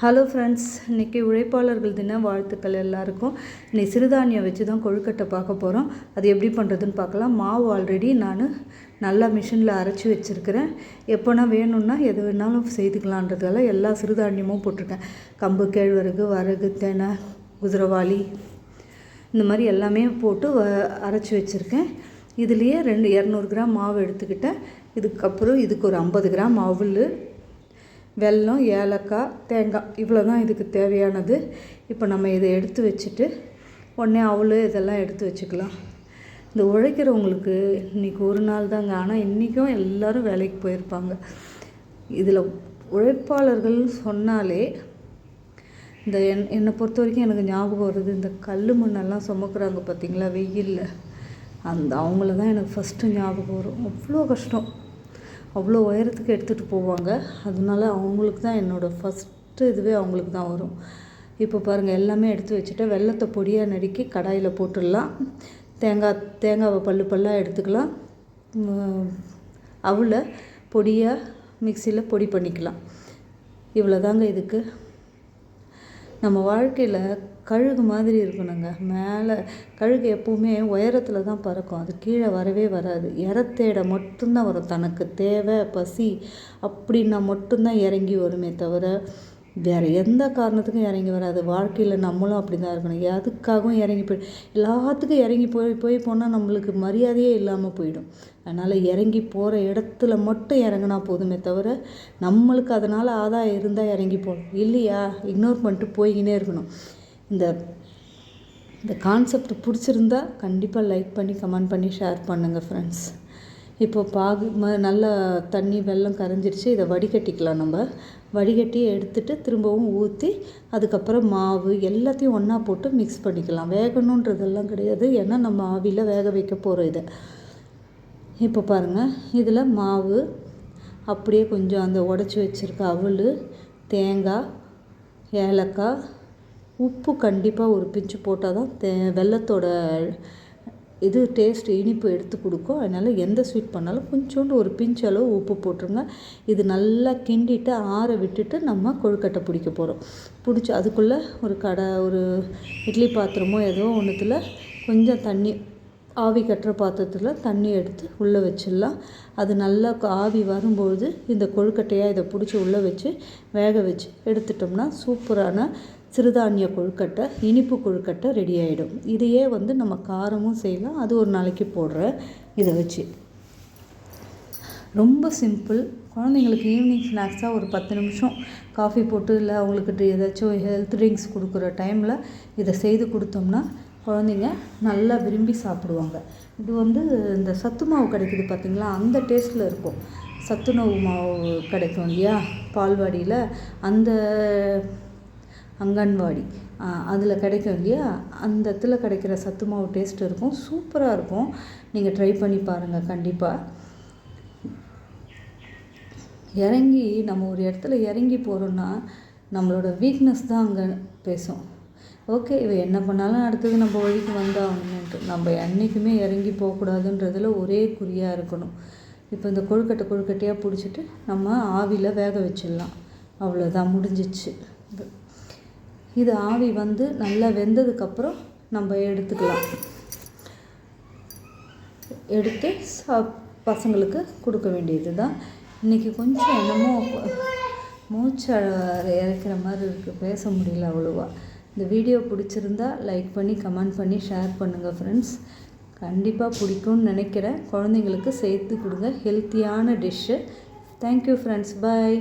Hello friends, இன்றைக்கி உழைப்பாளர்கள் தின வாழ்த்துக்கள் எல்லாருக்கும். இன்றைக்கி சிறுதானியம் வச்சு தான் கொழுக்கட்டை பார்க்க போகிறோம். அது எப்படி பண்ணுறதுன்னு பார்க்கலாம். மாவு ஆல்ரெடி நான் நல்லா மிஷினில் அரைச்சி வச்சுருக்கிறேன். எப்போனா வேணும்னா எது வேணாலும் செய்துக்கலான்றதால எல்லா சிறுதானியமும் போட்டிருக்கேன். கம்பு, கேழ்வரகு, வரகு, தெனை, குதிரவாளி இந்த மாதிரி எல்லாமே போட்டு அரைச்சி வச்சுருக்கேன். இதுலேயே 200 கிராம் மாவு எடுத்துக்கிட்டேன். இதுக்கப்புறம் இதுக்கு ஒரு 50 கிராம் அவல், வெல்லம், ஏலக்காய், தேங்காய் இவ்வளோ தான் இதுக்கு தேவையானது. இப்போ நம்ம இதை எடுத்து வச்சுட்டு உடனே அவல் இதெல்லாம் எடுத்து வச்சுக்கலாம். இந்த உழைக்கிறவங்களுக்கு இன்றைக்கி ஒரு நாள் தாங்க, ஆனால் இன்றைக்கும் எல்லோரும் வேலைக்கு போயிருப்பாங்க. இதில் உழைப்பாளர்கள் சொன்னாலே இந்த என்னை பொறுத்த வரைக்கும் எனக்கு ஞாபகம் வருது, இந்த கல் மண்ணெல்லாம் சுமக்குறாங்க பார்த்திங்களா வெயிலில், அவங்கள தான் எனக்கு ஃபஸ்ட்டு ஞாபகம் வரும். அவ்வளோ கஷ்டம், அவ்வளோ உயரத்துக்கு எடுத்துகிட்டு போவாங்க. அதனால அவங்களுக்கு தான் என்னோடய ஃபஸ்ட்டு இதுவே அவங்களுக்கு தான் வரும். இப்போ பாருங்கள், எல்லாமே எடுத்து வச்சுட்டு வெல்லத்தை பொடியாக நறுக்கி கடாயில் போட்டுடலாம். தேங்காவை பல்லாக எடுத்துக்கலாம். அவலை பொடியாக மிக்சியில் பொடி பண்ணிக்கலாம். இவ்வளோ தாங்க இதுக்கு. நம்ம வாழ்க்கையில் கழுகு மாதிரி இருக்கணுங்க. மேலே கழுகு எப்போவுமே உயரத்தில் தான் பறக்கும், அது கீழே வரவே வராது. இறத்தேட மட்டும்தான் வரும். தனக்கு தேவை, பசி அப்படின்னா மட்டும்தான் இறங்கி வருமே தவிர வேறு எந்த காரணத்துக்கும் இறங்கி வராது. வாழ்க்கையில் நம்மளும் அப்படி தான் இருக்கணும். எதுக்காகவும் இறங்கி எல்லாத்துக்கும் இறங்கி போனால் நம்மளுக்கு மரியாதையே இல்லாமல் போயிடும். அதனால் இறங்கி போகிற இடத்துல மட்டும் இறங்கினா போதுமே தவிர நம்மளுக்கு அதனால் ஆதாயம் இருந்தால் இறங்கி போகணும், இல்லையா இக்னோர் பண்ணிட்டு போய்கினே இருக்கணும். இந்த கான்செப்ட் பிடிச்சிருந்தா கண்டிப்பாக லைக் பண்ணி கமெண்ட் பண்ணி ஷேர் பண்ணுங்கள் ஃப்ரெண்ட்ஸ். இப்போ நல்லா தண்ணி வெல்லம் கரைஞ்சிருச்சு. இதை வடிகட்டிக்கலாம். நம்ம வடிகட்டி எடுத்துகிட்டு திரும்பவும் ஊற்றி அதுக்கப்புறம் மாவு எல்லாத்தையும் ஒன்றா போட்டு மிக்ஸ் பண்ணிக்கலாம். வேகணுன்றதெல்லாம் கிடையாது, ஏன்னா நம்ம ஆவியில் வேக வைக்க போகிறோம் இதை. இப்போ பாருங்கள், இதில் மாவு அப்படியே கொஞ்சம் அந்த உடச்சி வச்சுருக்க அவல், தேங்காய், ஏலக்காய், உப்பு கண்டிப்பாக ஒரு பிஞ்சு போட்டால் தான் வெல்லத்தோட இது டேஸ்ட் இனிப்பு எடுத்து கொடுக்கும். அதனால் எந்த ஸ்வீட் பண்ணாலும் கொஞ்சோண்டு ஒரு பிஞ்சு அளவு உப்பு போட்டுருங்க. இது நல்லா கிண்டிட்டு ஆற விட்டுட்டு நம்ம கொழுக்கட்டை பிடிக்க போகிறோம். பிடிச்சி அதுக்குள்ளே ஒரு இட்லி பாத்திரமோ ஏதோ ஒன்றுத்தில் கொஞ்சம் தண்ணி, ஆவி கட்டுற பாத்திரத்தில் தண்ணி எடுத்து உள்ளே வச்சிடலாம். அது நல்லா ஆவி வரும்பொழுது இந்த கொழுக்கட்டையாக இதை பிடிச்சி உள்ளே வச்சு வேக வச்சு எடுத்துட்டோம்னா சூப்பரான சிறுதானிய கொழுக்கட்டை, இனிப்பு கொழுக்கட்டை ரெடி ஆகிடும். இதையே நம்ம காரமும் செய்யலாம். அது ஒரு நாளைக்கு போடுறேன். இதை வச்சு ரொம்ப சிம்பிள். குழந்தைங்களுக்கு ஈவினிங் ஸ்நாக்ஸாக ஒரு 10 நிமிஷம் காஃபி போட்டு இல்லை அவங்களுக்கு ஏதாச்சும் ஹெல்த் ட்ரிங்க்ஸ் கொடுக்குற டைமில் இதை செய்து கொடுத்தோம்னா குழந்தைங்க நல்லா விரும்பி சாப்பிடுவாங்க. இது இந்த சத்து மாவு கிடைக்குது பார்த்திங்களா, அந்த டேஸ்ட்டில் இருக்கும். சத்துணவு மாவு கிடைக்கும் இல்லையா பால்வாடியில், அந்த அங்கன்வாடி அதில் கிடைக்கும் இல்லையா, அந்த இடத்துல கிடைக்கிற சத்து மாவு டேஸ்ட் இருக்கும். சூப்பராக இருக்கும். நீங்கள் ட்ரை பண்ணி பாருங்கள் கண்டிப்பாக. நம்ம ஒரு இடத்துல இறங்கி போகிறோன்னா நம்மளோட வீக்னஸ் தான் அங்கே பேசும். ஓகே, இவ என்ன பண்ணாலும் அடுத்தது நம்ம வழிக்கு வந்தாகணுன்ட்டு நம்ம என்றைக்குமே இறங்கி போகக்கூடாதுன்றதில் ஒரே குறியாக இருக்கணும். இப்போ இந்த கொழுக்கட்டையாக பிடிச்சிட்டு நம்ம ஆவியில் வேக வச்சிடலாம். அவ்வளோதான், முடிஞ்சிச்சு. இது ஆவி நல்லா வெந்ததுக்கப்புறம் நம்ம எடுத்துக்கலாம். எடுத்து பசங்களுக்கு கொடுக்க வேண்டியது தான். இன்றைக்கி கொஞ்சம் என்னமோ மூச்சு இறக்கிற மாதிரி இருக்குது, பேச முடியல அவ்வளோவா. இந்த வீடியோ பிடிச்சிருந்தா லைக் பண்ணி கமெண்ட் பண்ணி ஷேர் பண்ணுங்கள் ஃப்ரெண்ட்ஸ். கண்டிப்பாக பிடிக்கும்னு நினைக்கிறேன். குழந்தைங்களுக்கு சேர்த்து கொடுங்க, ஹெல்த்தியான டிஷ்ஷு. தேங்க்யூ ஃப்ரெண்ட்ஸ், பாய்.